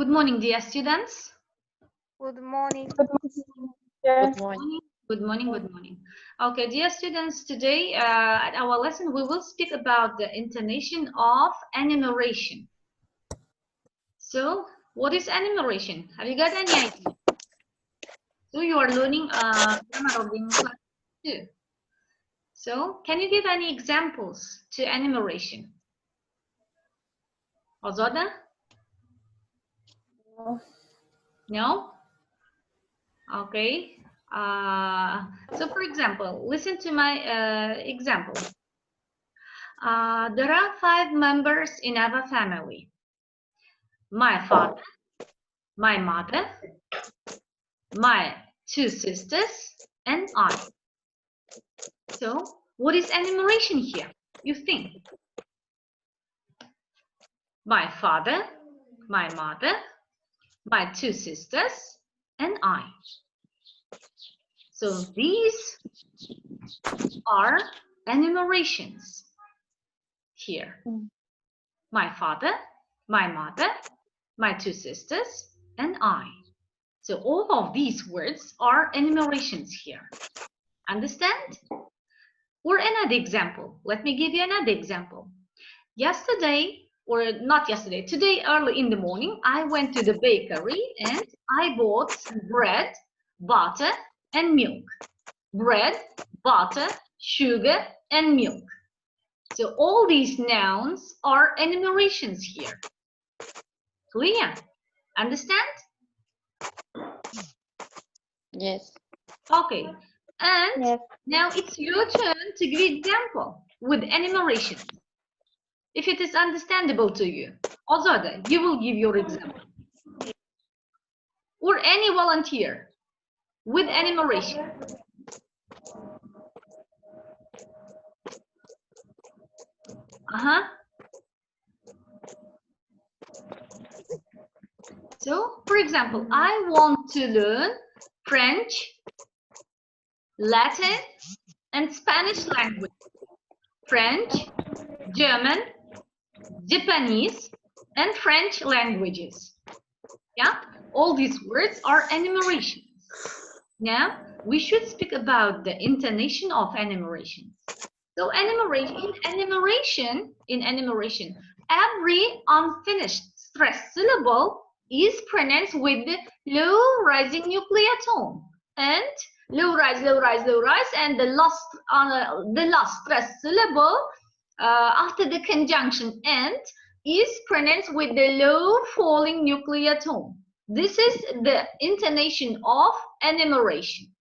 Good morning, dear students. Good morning. Good morning. Good morning, good morning. Okay, dear students, today at our lesson we will speak about the intonation of enumeration. So, what is enumeration? Have you got any idea? So, you are learning grammar of English class 2. So, can you give any examples to enumeration? Ozoda? No? Okay. So, for example, listen to my example. There are 5 members in our family. My father, my mother, my 2 sisters, and I. So, what is enumeration here? You think? My father, my mother, my 2 sisters, and I. So, these are enumerations here. My father, my mother, my 2 sisters, and I. So all of these words are enumerations here. Understand? Or another example. Let me give you another example. Yesterday, or not yesterday, today early in the morning, I went to the bakery and I bought bread, butter, and milk. Bread, butter, sugar, and milk. So all these nouns are enumerations here. Clear? Understand? Yes. Okay. And Yes. now it's your turn to give example with enumeration. If it is understandable to you, Ozoda, you will give your example. Or any volunteer with enumeration. So, for example, I want to learn French, Latin, and Spanish language. French, German, Japanese, and French languages. Yeah, all these words are enumerations. Now, we should speak about the intonation of enumerations. So, in enumeration, every unfinished stressed syllable is pronounced with the low rising nuclear tone, and low rise, and the last stressed syllable after the conjunction end is pronounced with the low falling nuclear tone. This is the intonation of enumeration.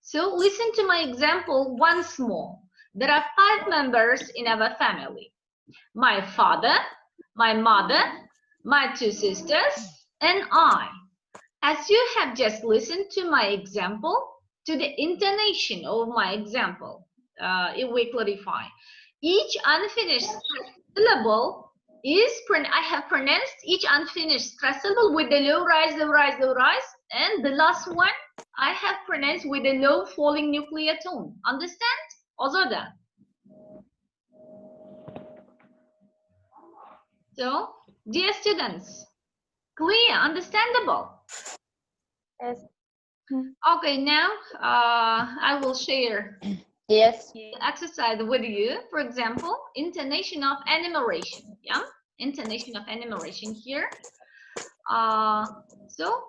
So listen to my example once more. There are 5 members in our family. My father, my mother, my 2 sisters, and I. As you have just listened to my example, to the intonation of my example, it will clarify. Each unfinished syllable is, I have pronounced each unfinished stress syllable with the low rise, and the last one I have pronounced with a low falling nuclear tone. Understand? Ozoda. So, dear students, clear, understandable? Yes. Okay, now I will share Yes. exercise with you. For example, intonation of enumeration. Yeah, intonation of enumeration here. So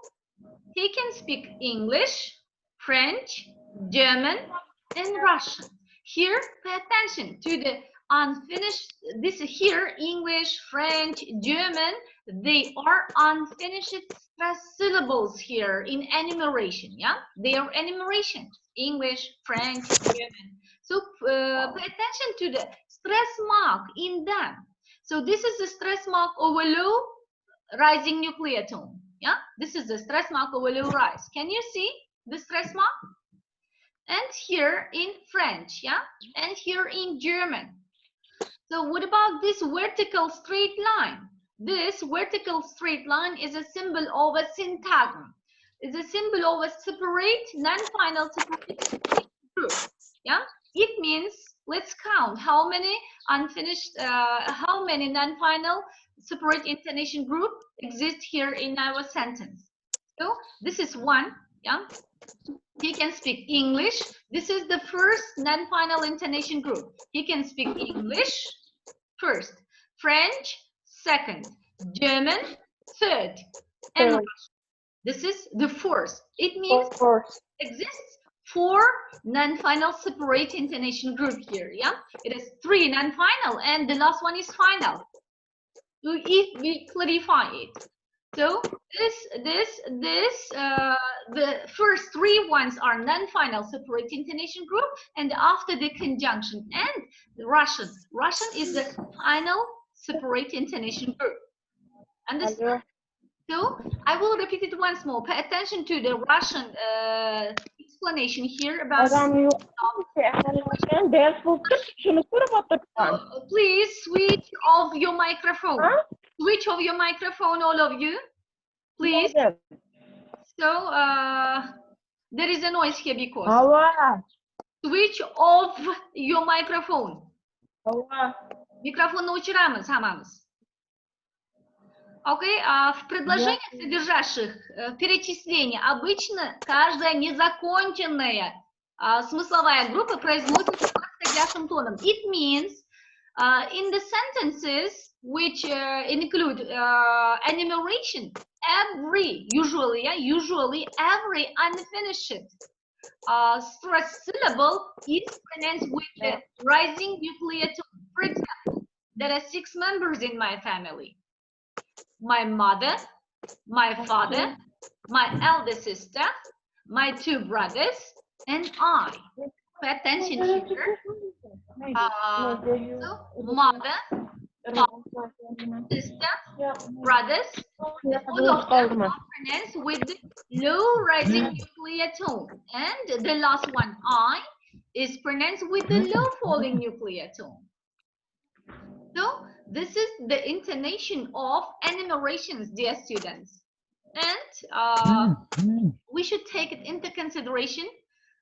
he can speak English, French, German, and Russian. Here, pay attention to the unfinished. This here, English, French, German. They are unfinished stress syllables here in enumeration. Yeah, they are enumerations. English, French, German. So pay attention to the stress mark in them. So this is the stress mark over low rising nuclear tone. Yeah, this is the stress mark over low rise. Can you see the stress mark? And here in French, yeah, and here in German. So what about this vertical straight line? This vertical straight line is a symbol of a syntagm. It's a symbol of a separate, non-final separate group. Yeah, it means, let's count how many unfinished, how many non-final separate intonation group exists here in our sentence. So this is one, yeah. He can speak English. This is the first non-final intonation group. He can speak English first, French second, German third, and Russian. This is the fourth. It means exists 4 non-final separate intonation group here. Yeah, it is 3 non-final, and the last one is final. If we clarify it. So the first 3 ones are non-final separate intonation group, and after the conjunction and the Russian is the final separate intonation group. Understand? So I will repeat it once more. Pay attention to the Russian explanation here about. Please switch off your microphone. Switch off your microphone, all of you, please. So there is a noise here because. Switch off your microphone. Микрофон научираем, самамыз. Окей, в предложениях, содержащих перечисление, обычно каждая незаконченная смысловая группа произносится подходящим тоном. It means in the sentences which include enumeration, usually every unfinished stressed syllable is pronounced with the rising nuclear tone. For example, there are 6 members in my family. My mother, my father, my elder sister, my 2 brothers, and I. Pay attention here. So mother, father, sister, brothers, all of them are pronounced with low rising nuclear tone. And the last one, I, is pronounced with the low falling nuclear tone. So this is the intonation of enumerations, dear students. And we should take it into consideration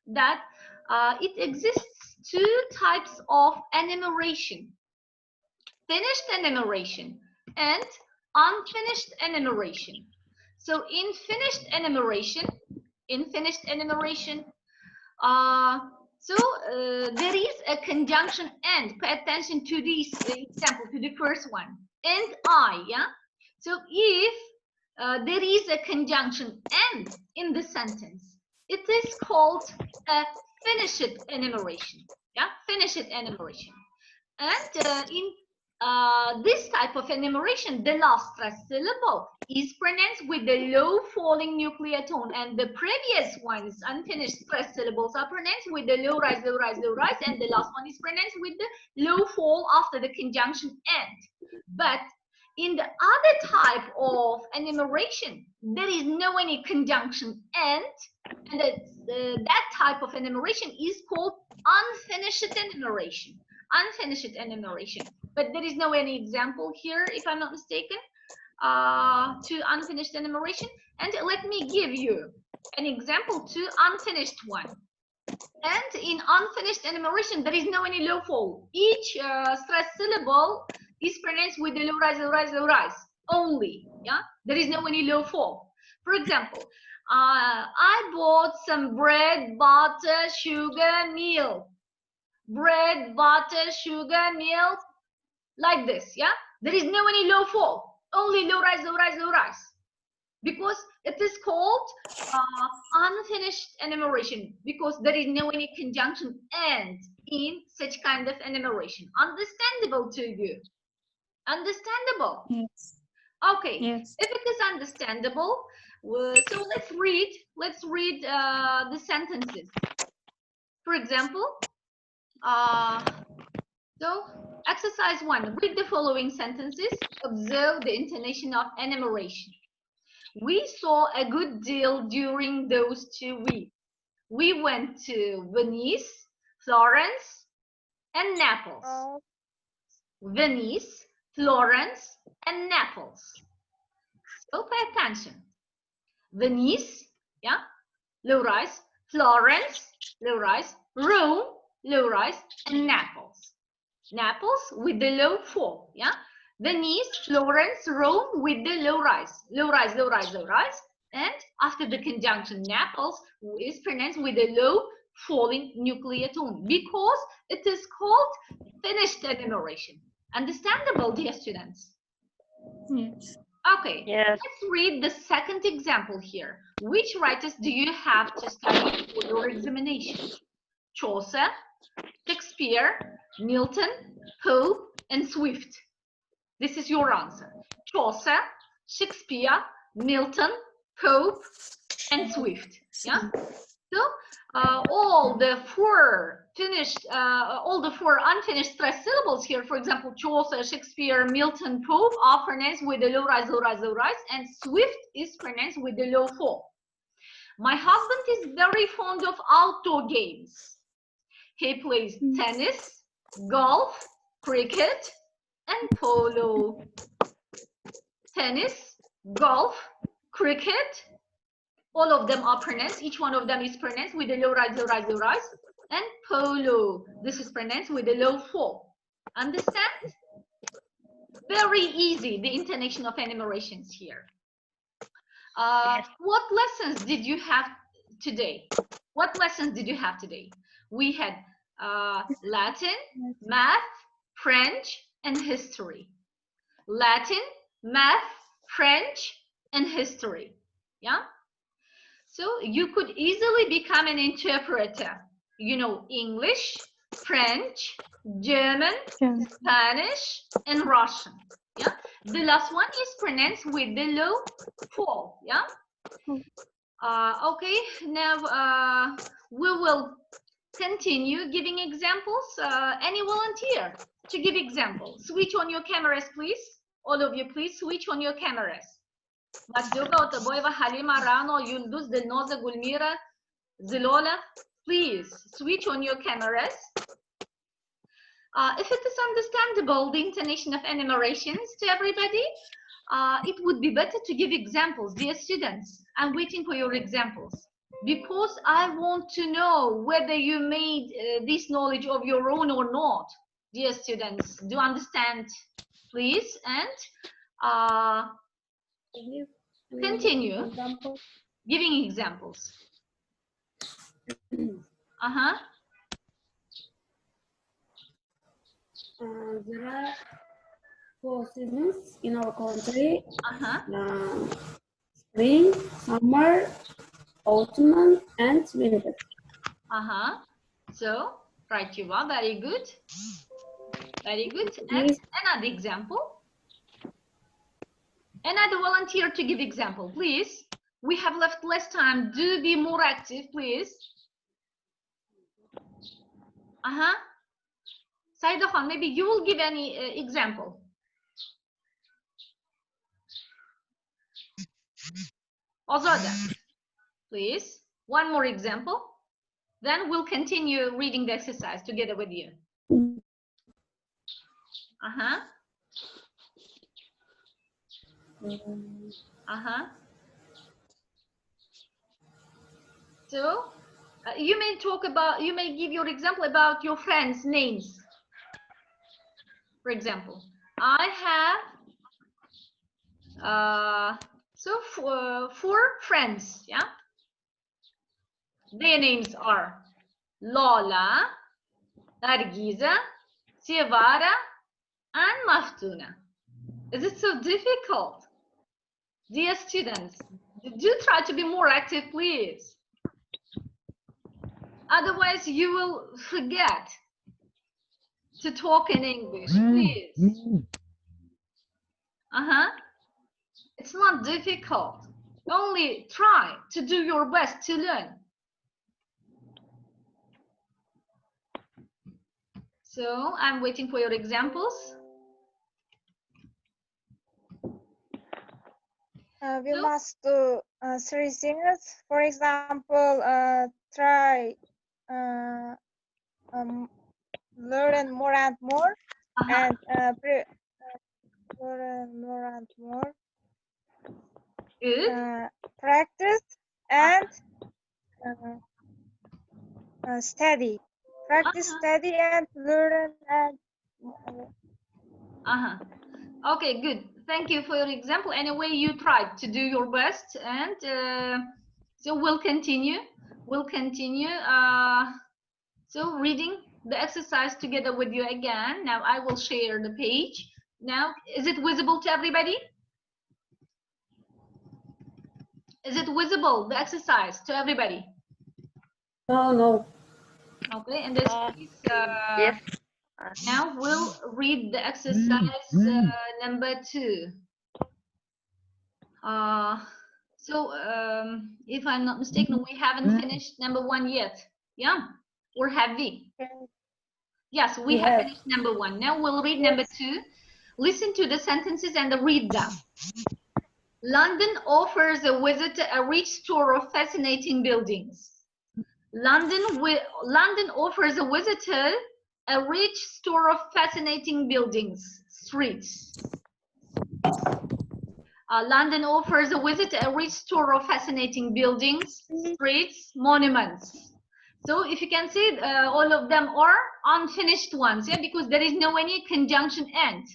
that it exists 2 types of enumeration. Finished enumeration and unfinished enumeration. So in finished enumeration, there is a conjunction and. Pay attention to this example, to the first one. And I, yeah? So if there is a conjunction and in the sentence, it is called a finished enumeration. Yeah, finished enumeration. And in this type of enumeration, the last stressed syllable is pronounced with the low falling nuclear tone, and the previous ones, unfinished stressed syllables, are pronounced with the low rise, low rise, low rise, and the last one is pronounced with the low fall after the conjunction and. But in the other type of enumeration, there is no any conjunction and that type of enumeration is called unfinished enumeration. Unfinished enumeration. But there is no any example here, if I'm not mistaken, to unfinished enumeration. And let me give you an example to unfinished one. And in unfinished enumeration, there is no any low fall. Each stressed syllable is pronounced with the low rise, low rise, low rise only. Yeah, there is no any low fall. For example, I bought some bread, butter, sugar, milk. Bread, butter, sugar, milk, like this. Yeah, there is no any low fall, only low rise, low rise, low rise, because it is called unfinished enumeration, because there is no any conjunction and in such kind of enumeration. Understandable to you? Understandable? Yes. Okay. Yes. If it is understandable, so let's read the sentences. For example, so exercise 1, read the following sentences, observe the intonation of enumeration. We saw a good deal during those 2 weeks. We went to Venice, Florence, and Naples. Venice, Florence, and Naples. So pay attention. Venice, yeah, low rise, Florence, low rise, Rome, low rise, and Naples. Naples with the low fall, yeah. Venice, Florence, Rome with the low rise. Low rise, low rise, low rise. And after the conjunction, Naples is pronounced with a low falling nuclear tone because it is called finished enumeration. Understandable, dear students? Yes. Okay, Yes. let's read the second example here. Which writers do you have to study for your examination? Chaucer, Shakespeare, Milton, Pope, and Swift. This is your answer. Chaucer, Shakespeare, Milton, Pope, and Swift. Yeah. So all the four unfinished stressed syllables here, for example, Chaucer, Shakespeare, Milton, Pope, are pronounced with the low rise, low rise, low rise, and Swift is pronounced with the low fall. My husband is very fond of outdoor games. He plays tennis, golf, cricket, and polo. Tennis, golf, cricket, all of them are pronounced. Each one of them is pronounced with a low rise, low rise, low rise. And polo, this is pronounced with a low fall. Understand? Very easy, the intonation of enumerations here. What lessons did you have today? What lessons did you have today? We had Latin, math, French, and history. Latin, math, French, and history. Yeah? So you could easily become an interpreter. You know English, French, German, Spanish, and Russian. Yeah. The last one is pronounced with the low fall. Yeah. Okay. Now we will continue giving examples. Any volunteer to give examples? Switch on your cameras, please. All of you, please switch on your cameras. Matjoga, Otaboyeva, Halima, Rano, Yulduz, Dilnoza, Gulmira, Zilola, please switch on your cameras. If it is understandable, the intonation of enumerations to everybody, it would be better to give examples. Dear students, I'm waiting for your examples because I want to know whether you made this knowledge of your own or not. Dear students, do you understand, please? And continue giving examples. There are 4 seasons in our country: spring, summer, autumn, and winter. So, right, you are very good. Very good. And another example. Another volunteer to give example, please. We have left less time. Do be more active, please. Saida Khan, maybe you will give any example. Ozada, please. One more example. Then we'll continue reading the exercise together with you. So you may talk about, you may give your example about your friends' names. For example, I have four friends. Yeah, their names are Lola, Nargiza, Siavara, and Maftuna. Is it so difficult? Dear students, do try to be more active, please. Otherwise, you will forget to talk in English, please. It's not difficult. Only try to do your best to learn. So I'm waiting for your examples. We must do 3 things. For example, try learn more and more, and learn more and more. Good. Practice and study. Practice, study, and learn. And Okay, good. Thank you for your example. Anyway, you tried to do your best, and so we'll continue. We'll continue. So reading the exercise together with you again. Now I will share the page. Now, is it visible to everybody? Is it visible, the exercise, to everybody? No, no. Okay, in this case, Yes. now we'll read the exercise number 2. So if I'm not mistaken, we haven't finished number 1 yet. Yeah, or have we? Yes, we have finished number 1. Now we'll read number 2. Listen to the sentences and read them. London offers a visitor a rich tour of fascinating buildings. London offers a visitor a rich tour of fascinating buildings, streets. London offers a visitor a rich tour of fascinating buildings, streets, monuments. So if you can see, all of them are unfinished ones, yeah, because there is no any conjunction end.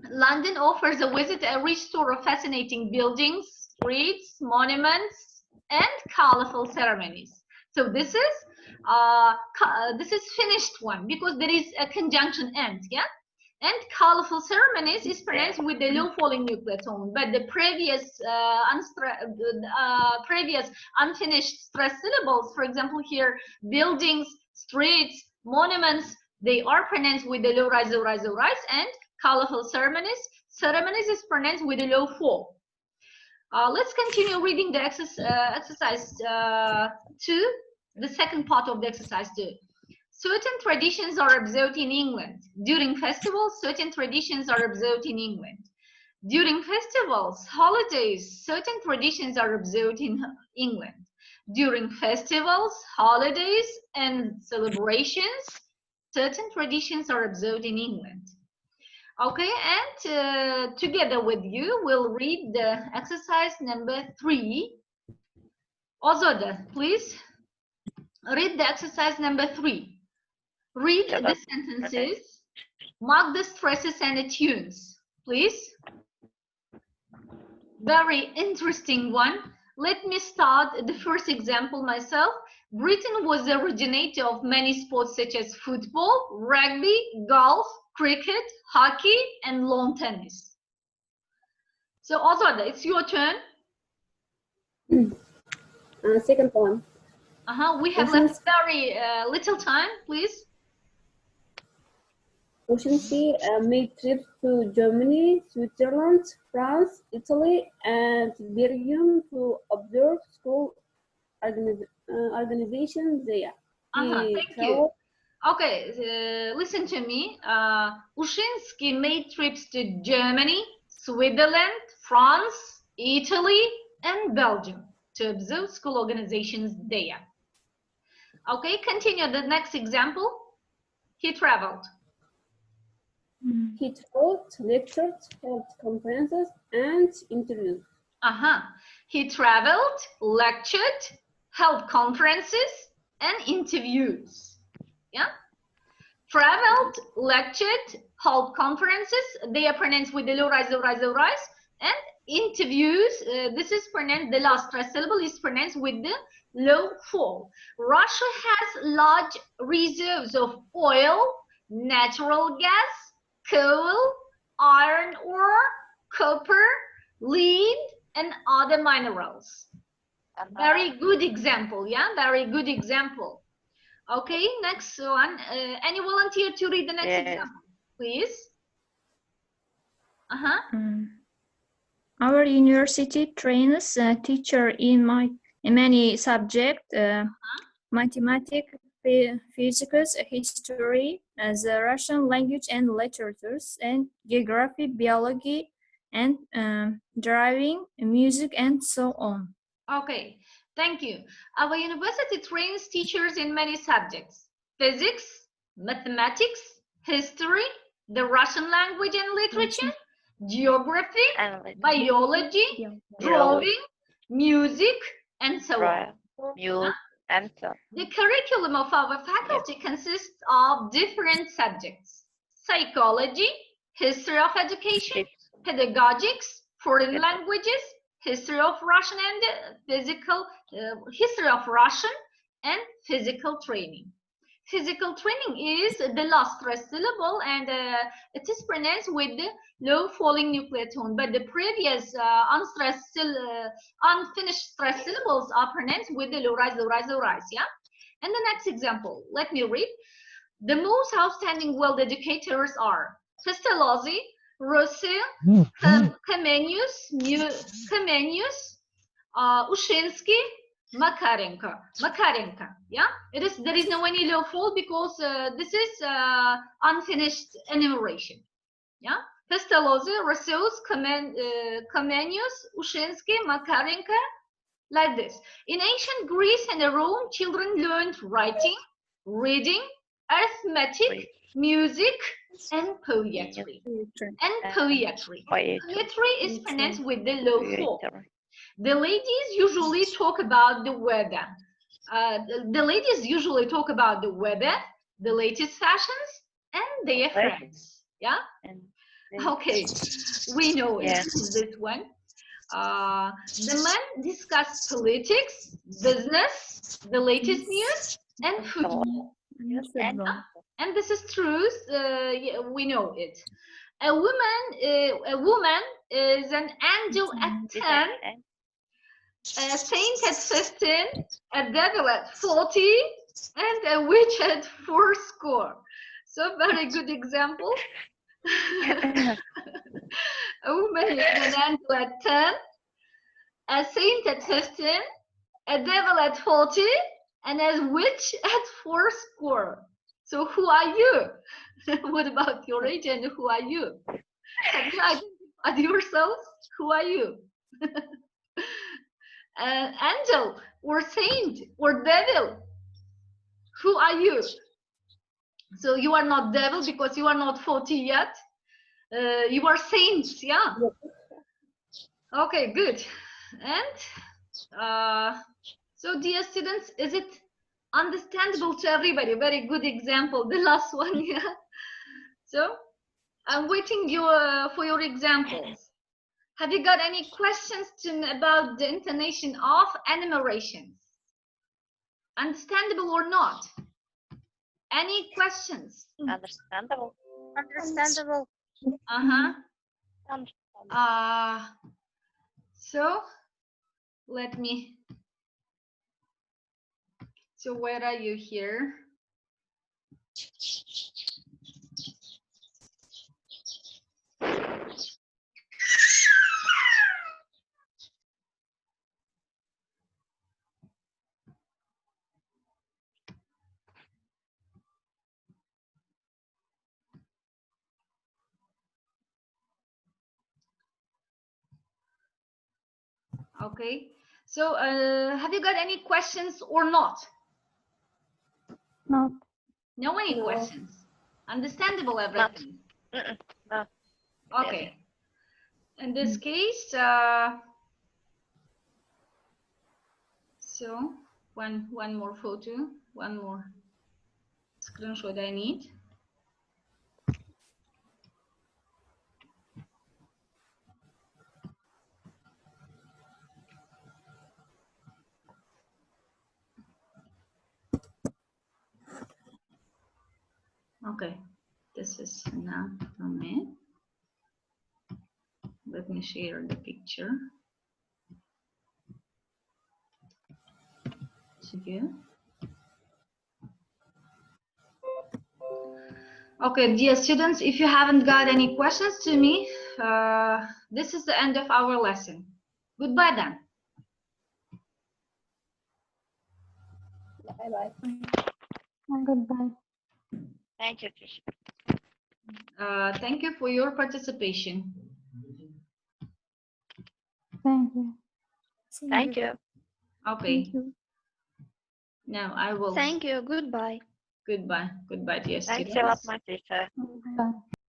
London offers a visitor a rich tour of fascinating buildings, streets, monuments, and colorful ceremonies. So this is finished one because there is a conjunction end, yeah. And colorful ceremonies is pronounced with the low falling nuclear tone, but the previous unfinished stressed syllables, for example here, buildings, streets, monuments, they are pronounced with the low rise, low rise, low rise, and colorful ceremonies is pronounced with a low fall. Let's continue reading the exercise 2, the second part of the exercise 2. Certain traditions are observed in England. During festivals, certain traditions are observed in England. During festivals, holidays, certain traditions are observed in England. During festivals, holidays, and celebrations, certain traditions are observed in England. Okay, and together with you, we'll read the exercise number 3. Ozode, please read the exercise number 3. Read the sentences, mark the stresses and the tunes, please. Very interesting one. Let me start the first example myself. Britain was the originator of many sports such as football, rugby, golf, cricket, hockey, and lawn tennis. So Ozode, it's your turn. Second one. We have left very little time, please. Option C, made trips to Germany, Switzerland, France, Italy, and Belgium to observe school organizations there. Thank you. Okay, listen to me. Ushinsky made trips to Germany, Switzerland, France, Italy, and Belgium to observe school organizations there. Okay, continue the next example. He traveled. He taught, lectured, held conferences, and interviews. He traveled, lectured, held conferences, and interviews. Yeah. Traveled, lectured, held conferences. They are pronounced with the low rise, low rise, low rise. And interviews, this is pronounced, the last stress syllable is pronounced with the low fall. Russia has large reserves of oil, natural gas, coal, iron ore, copper, lead, and other minerals. Very good example, yeah? Very good example. Okay, next one. Any volunteer to read the next example, please? Our university trains teacher in many subjects, mathematics, physics, history, the Russian language and literatures, and geography, biology, and driving, music, and so on. Okay, thank you. Our university trains teachers in many subjects: physics, mathematics, history, the Russian language and literature, geography, biology, drawing, music, and so on. The curriculum of our faculty consists of different subjects: psychology, history of education, pedagogics, foreign languages, history of Russian and history of Russian and physical training. Physical training is the last stress syllable, and it is pronounced with the low falling nuclear tone, but the previous unfinished stress syllables are pronounced with the low rise, low rise, low rise. Yeah. And the next example, let me read. The most outstanding world educators are Pestalozzi, Rossi, Kamenius, Ushinsky, Makarenko. Yeah, there is no any low fall because this is unfinished enumeration. Yeah, Pestalozzi, Rossi, Kamenius, Ushinsky, Makarenko, like this. In ancient Greece and Rome, children learned writing, reading, arithmetic, music, and poetry. Poetry is pronounced with the low fall. The ladies usually talk about the weather. The ladies usually talk about the weather, the latest fashions, and their friends. Yeah. Okay, we know it. This one. The men discuss politics, business, the latest news, and football. And this is truth. Yeah, we know it. A woman is an angel at 10, a saint at 15, a devil at 40, and a witch at 40. So very good example. A woman is an angel at 10, a saint at 15, a devil at 40, and a witch at 40. So who are you? What about your age and who are you? Have you identified yourselves? Who are you? Angel or saint or devil? Who are you? So you are not devil because you are not 40 yet. You are saints, yeah. Okay, good. And so dear students, is it understandable to everybody? Very good example, the last one, yeah. So I'm waiting for your examples. Have you got any questions about the intonation of enumerations? Understandable or not? Any questions? Understandable. Understandable. So let me. So where are you here? Okay, so have you got any questions or not? No. No any questions. Understandable everything. No. Okay. In this case, so one more photo, one more screenshot I need. Okay, this is now from me. Let me share the picture to you. Okay, dear students, if you haven't got any questions to me, this is the end of our lesson. Goodbye then. Bye-bye. Goodbye. Thank you, teacher. Thank you for your participation. Thank you. Thank you. Okay. Thank you. Now I will. Thank you. Goodbye. Goodbye. Goodbye, dear students. Thanks a lot, my teacher. Bye.